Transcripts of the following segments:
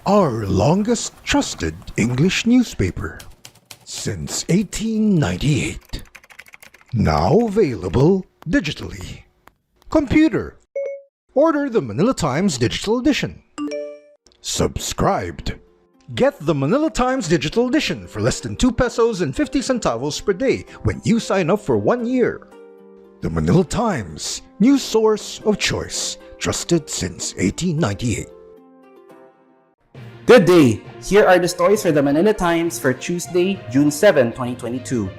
our longest trusted English newspaper since 1898. Now available digitally. Computer. Order the Manila Times Digital Edition. Subscribed. Get the Manila Times Digital Edition for less than 2 pesos and 50 centavos per day when you sign up for 1 year. The Manila Times, news source of choice, trusted since 1898. Good day! Here are the stories for the Manila Times for Tuesday, June 7, 2022.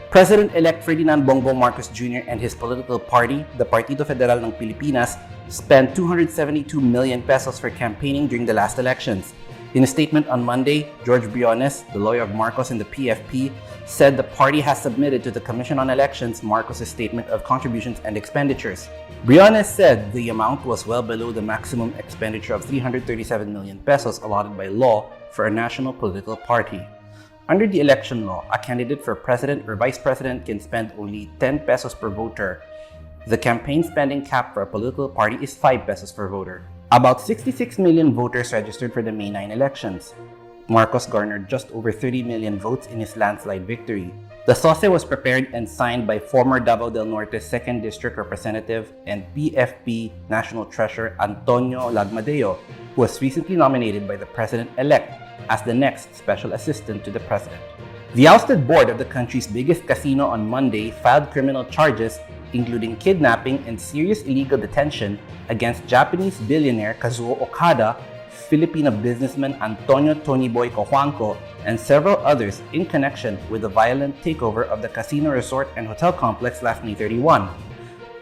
President-elect Ferdinand Bongbong Marcos Jr. and his political party, the Partido Federal ng Pilipinas, spent 272 million pesos for campaigning during the last elections. In a statement on Monday, George Briones, the lawyer of Marcos in the PFP, said the party has submitted to the Commission on Elections Marcos' statement of contributions and expenditures. Briones said the amount was well below the maximum expenditure of 337 million pesos allotted by law for a national political party. Under the election law, a candidate for president or vice president can spend only 10 pesos per voter. The campaign spending cap for a political party is 5 pesos per voter. About 66 million voters registered for the May 9 elections. Marcos garnered just over 30 million votes in his landslide victory. The SOSE was prepared and signed by former Davao del Norte 2nd District Representative and PFP National Treasurer Antonio Lagmadeo, who was recently nominated by the President-elect as the next Special Assistant to the President. The ousted board of the country's biggest casino on Monday filed criminal charges including kidnapping and serious illegal detention against Japanese billionaire Kazuo Okada, Filipino businessman Antonio Tonyboy Cojuangco, and several others in connection with the violent takeover of the casino resort and hotel complex last May 31.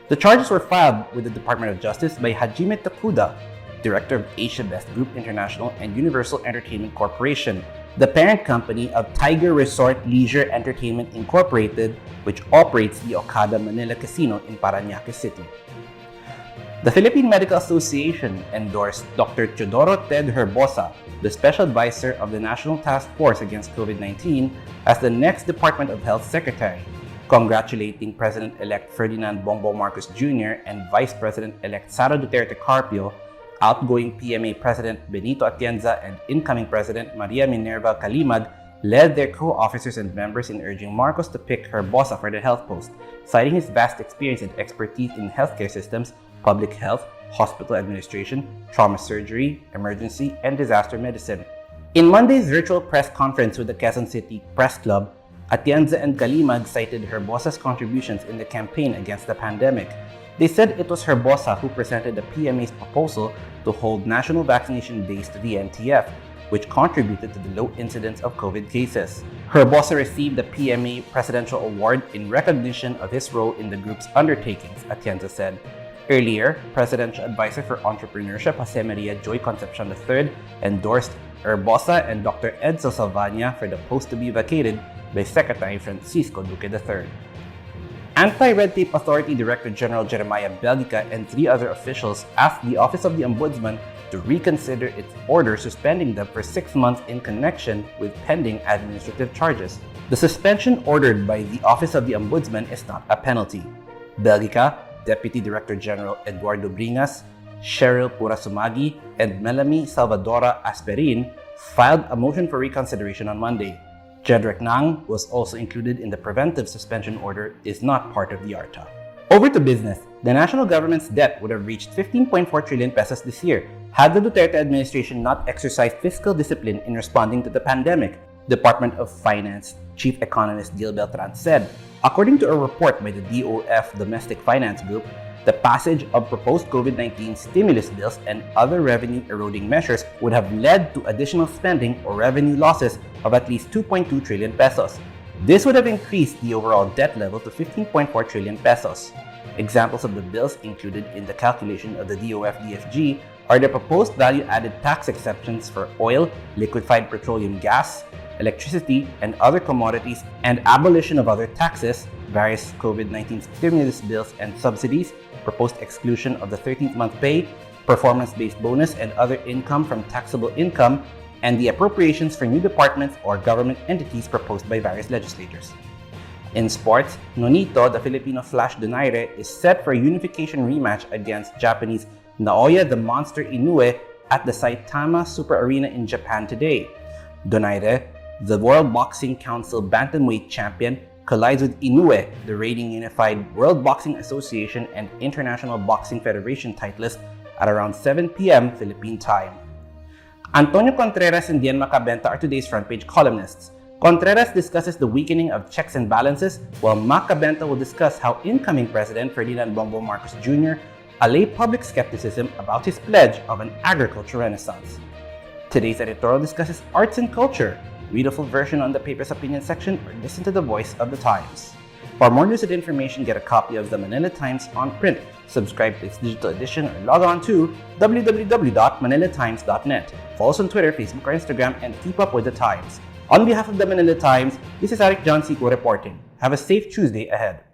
The charges were filed with the Department of Justice by Hajime Takuda, director of Asia Best Group International and Universal Entertainment Corporation, the parent company of Tiger Resort Leisure Entertainment Incorporated, which operates the Okada Manila Casino in Parañaque City. The Philippine Medical Association endorsed Dr. Teodoro Ted Herbosa, the Special Advisor of the National Task Force against COVID-19, as the next Department of Health Secretary, congratulating President-elect Ferdinand Bongbong Marcos Jr. and Vice President-elect Sara Duterte Carpio, outgoing PMA President Benito Atienza and incoming President Maria Minerva Calimag led their co-officers and members in urging Marcos to pick Herbosa for the health post, citing his vast experience and expertise in healthcare systems, public health, hospital administration, trauma surgery, emergency, and disaster medicine. In Monday's virtual press conference with the Quezon City Press Club, Atienza and Calimag cited Herbosa's contributions in the campaign against the pandemic. They said it was Herbosa who presented the PMA's proposal to hold national vaccination days to the NTF, which contributed to the low incidence of COVID cases. Herbosa received the PMA Presidential Award in recognition of his role in the group's undertakings, Atienza said. Earlier, Presidential Advisor for Entrepreneurship Jose Maria Joy Concepcion III endorsed Herbosa and Dr. Edsel Salvania for the post to be vacated by Secretary Francisco Duque III. Anti-Red Tape Authority Director General Jeremiah Belgica and 3 other officials asked the Office of the Ombudsman to reconsider its order suspending them for 6 months in connection with pending administrative charges. The suspension ordered by the Office of the Ombudsman is not a penalty. Belgica, Deputy Director General Eduardo Bringas, Cheryl Purasumagi, and Melanie Salvadora Asperin filed a motion for reconsideration on Monday. Jedrick Nang, who was also included in the preventive suspension order, is not part of the ARTA. Over to business. The national government's debt would have reached 15.4 trillion pesos this year had the Duterte administration not exercised fiscal discipline in responding to the pandemic, Department of Finance Chief Economist Gil Beltran said. According to a report by the DOF Domestic Finance Group, the passage of proposed COVID-19 stimulus bills and other revenue-eroding measures would have led to additional spending or revenue losses of at least 2.2 trillion pesos. This would have increased the overall debt level to 15.4 trillion pesos. Examples of the bills included in the calculation of the DOF-DFG are the proposed value-added tax exceptions for oil, liquefied petroleum gas, electricity, and other commodities, and abolition of other taxes, various COVID-19 stimulus bills and subsidies, proposed exclusion of the 13th month pay, performance-based bonus and other income from taxable income, and the appropriations for new departments or government entities proposed by various legislators. In sports, Nonito, the Filipino Flash Donaire, is set for a unification rematch against Japanese Naoya the Monster Inoue at the Saitama Super Arena in Japan today. Donaire, the World Boxing Council Bantamweight champion, collides with Inoue, the reigning unified World Boxing Association and International Boxing Federation titleist, at around 7 p.m. Philippine time. Antonio Contreras and Dian Macabenta are today's front page columnists. Contreras discusses the weakening of checks and balances, while Macabenta will discuss how incoming President Ferdinand Bongbong Marcos Jr. allayed public skepticism about his pledge of an agriculture renaissance. Today's editorial discusses arts and culture. Read a full version on the paper's opinion section or listen to the voice of the Times. For more news and information, get a copy of the Manila Times on print, subscribe to its digital edition, or log on to www.manilatimes.net. Follow us on Twitter, Facebook, or Instagram, and keep up with the Times. On behalf of the Manila Times, this is Eric John Sico reporting. Have a safe Tuesday ahead.